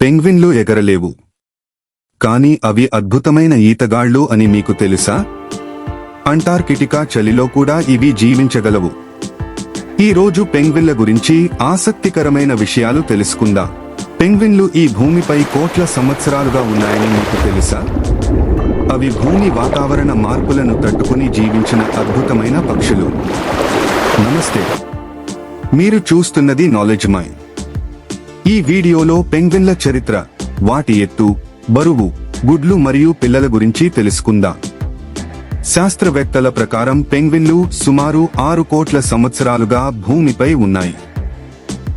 పెంగ్విన్లు ఎగరలేవు, కానీ అవి అద్భుతమైన ఈతగాళ్ళు అని మీకు తెలుసా? అంటార్కిటికా చలిలో కూడా ఇవి జీవించగలవు. ఈ రోజు పెంగ్విన్ల గురించి ఆసక్తికరమైన విషయాలు తెలుసుకుందాం. పెంగ్విన్లు ఈ భూమిపై కోట్ల సంవత్సరాలుగా ఉన్నాయని మీకు తెలుసా? అవి భూమి వాతావరణ మార్పులను తట్టుకుని జీవించిన అద్భుతమైన పక్షులు. నమస్తే, మీరు చూస్తున్నది నాలెడ్జ్ మైన్. ఈ వీడియోలో పెంగ్విన్ల చరిత్ర, వాటి ఎత్తు, బరువు, గుడ్లు మరియు పిల్లల గురించి తెలుసుకుందాం. శాస్త్రవేత్తల ప్రకారం పెంగ్విన్లు సుమారు 6 కోట్ల సంవత్సరాలుగా భూమిపై ఉన్నాయి.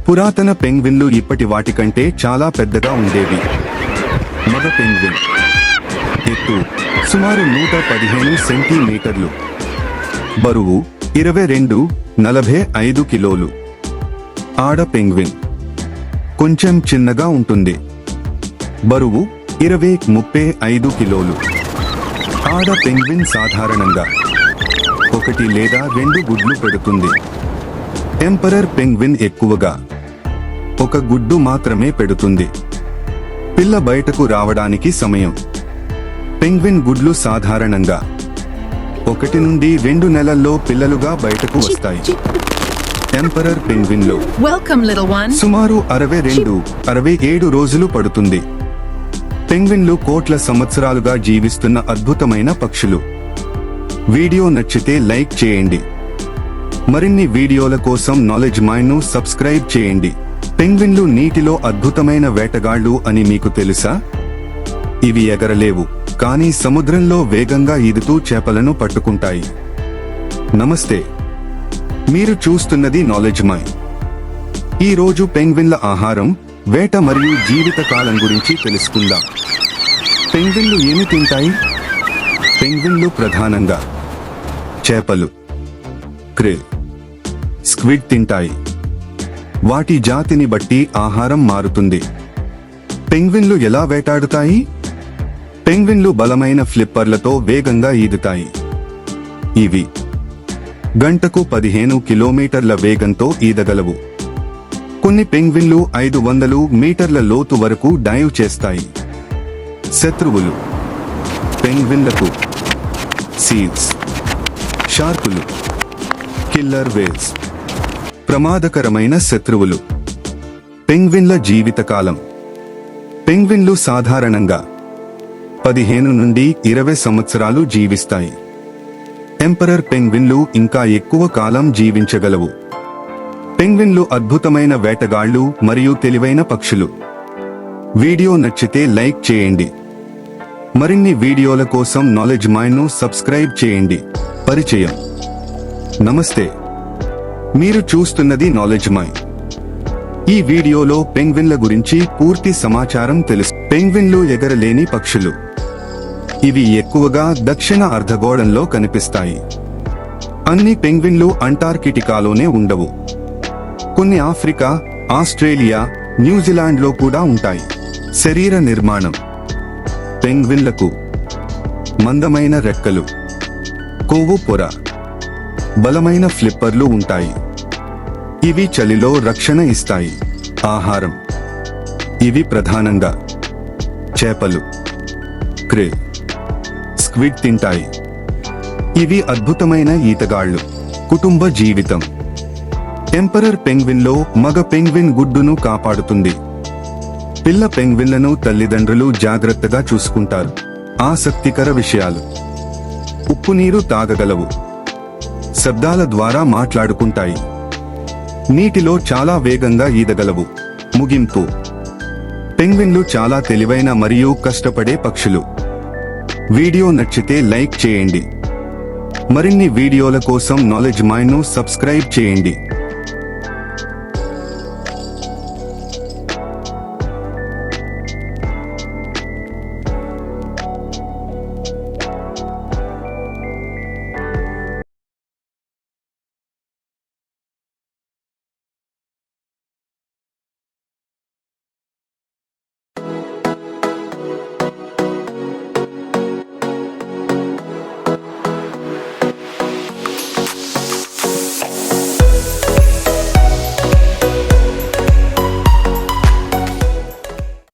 పురాతన పెంగ్విన్లు ఇప్పటి వాటికంటే చాలా పెద్దగా ఉండేవి. మగ పెంగ్విన్ ఎత్తు సుమారు 115 సెంటీమీటర్లు, బరువు 22-45 కిలోలు. ఆడ పెంగ్విన్ కొంచెం చిన్నగా ఉంటుంది, బరువు 20-35 కిలోలు. ఆడ పెంగ్విన్ సాధారణంగా 1 లేదా 2 గుడ్లు పెడుతుంది. ఎంపరర్ పెంగ్విన్ ఎక్కువగా 1 గుడ్డు మాత్రమే పెడుతుంది. పిల్ల బయటకు రావడానికి సమయం. పెంగ్విన్ గుడ్లు సాధారణంగా 1 నుండి 2 నెలల్లో పిల్లలుగా బయటకు వస్తాయి. ఎంపరర్ పెంగ్విన్లో సుమారు 62-67 రోజులు పడుతుంది. పెంగ్విన్లు కోట్ల సంవత్సరాలుగా జీవిస్తున్న అద్భుతమైన పక్షులు. వీడియో నచ్చితే లైక్ చేయండి. మరిన్ని వీడియోల కోసం నాలెడ్జ్ మైన్ ను సబ్స్క్రైబ్ చేయండి. పెంగ్విన్లు నీటిలో అద్భుతమైన వేటగాళ్ళు అని మీకు తెలుసా? ఇవి ఎగరలేవు, కానీ సముద్రంలో వేగంగా ఈదుతూ చేపలను పట్టుకుంటాయి. నమస్తే, మీరు చూస్తున్నది నాలెడ్జ్ మైన్. ఈ రోజు పెంగ్విన్ల ఆహారం, వేట మరియు జీవిత కాలం గురించి తెలుసుకుందాం. పెంగ్విన్లు ఏమి తింటాయి? పెంగ్విన్లు ప్రధానంగా చేపలు, క్రిల్, స్క్విడ్ తింటాయి. వాటి జాతిని బట్టి ఆహారం మారుతుంది. పెంగ్విన్లు ఎలా వేటాడుతాయి? పెంగ్విన్లు బలమైన ఫ్లిప్పర్లతో వేగంగా ఈదుతాయి. ఇవి గంటకు 15 కిలోమీటర్ల వేగంతో ఈదగలవు. కొన్ని పెంగ్విన్లు 500 మీటర్ల లోతు వరకు డైవ్ చేస్తాయి. శత్రువులు పెంగ్విన్లకు సీల్స్, షార్కులు, కిల్లర్ వేల్స్. ప్రమాదకరమైన శత్రువులు. పెంగ్విన్ల జీవితకాలం. పెంగ్విన్లు సాధారణంగా 15 నుండి 20 సంవత్సరాలు జీవిస్తాయి. ఎంపరర్ పెంగ్విన్లు ఇంకా ఎక్కువ కాలం జీవించగలవు. పెంగ్విన్లు అద్భుతమైన వేటగాళ్ళు మరియు తెలివైన పక్షులు. వీడియో నచ్చితే లైక్ చేయండి. మరిన్ని వీడియోల కోసం నాలెడ్జ్ మైన్ ను సబ్స్క్రైబ్ చేయండి. పరిచయం. నమస్తే, మీరు చూస్తున్నది నాలెడ్జ్ మైన్. ఈ వీడియోలో పెంగ్విన్ల గురించి పూర్తి సమాచారం తెలుసు. పెంగ్విన్లు ఎగరలేని పక్షులు. ఇవి ఎక్కువగా దక్షిణ అర్ధగోళంలో కనిపిస్తాయి. అన్ని పెంగ్విన్లు అంటార్కిటికాలోనే ఉండవు. కొన్ని ఆఫ్రికా, ఆస్ట్రేలియా, న్యూజిలాండ్లో కూడా ఉంటాయి. శరీర నిర్మాణం. పెంగ్విన్లకు మందమైన రెక్కలు, కొవ్వు పొర, బలమైన ఫ్లిప్పర్లు ఉంటాయి. ఇవి చలిలో రక్షణ ఇస్తాయి. ఆహారం. ఇవి ప్రధానంగా చేపలు, క్రిల్, స్క్విడ్ తింటాయి. ఇవి అద్భుతమైన ఈతగాళ్ళు. కుటుంబ జీవితం. ఎంపరర్ పెంగ్విన్లో మగ పెంగ్విన్ గుడ్డును కాపాడుతుంది. పిల్ల పెంగ్విన్లను తల్లిదండ్రులు జాగ్రత్తగా చూసుకుంటారు. ఆసక్తికర విషయాలు. ఉప్పు నీరు తాగగలవు. శబ్దాల ద్వారా మాట్లాడుకుంటాయి. నీటిలో చాలా వేగంగా ఈదగలవు. ముగింపు. పెంగ్విన్లు చాలా తెలివైన మరియు కష్టపడే పక్షులు. వీడియో నచ్చితే లైక్ చేయండి. మరిన్ని వీడియోల కోసం నాలెడ్జ్ మైన్ ను సబ్స్క్రైబ్ చేయండి.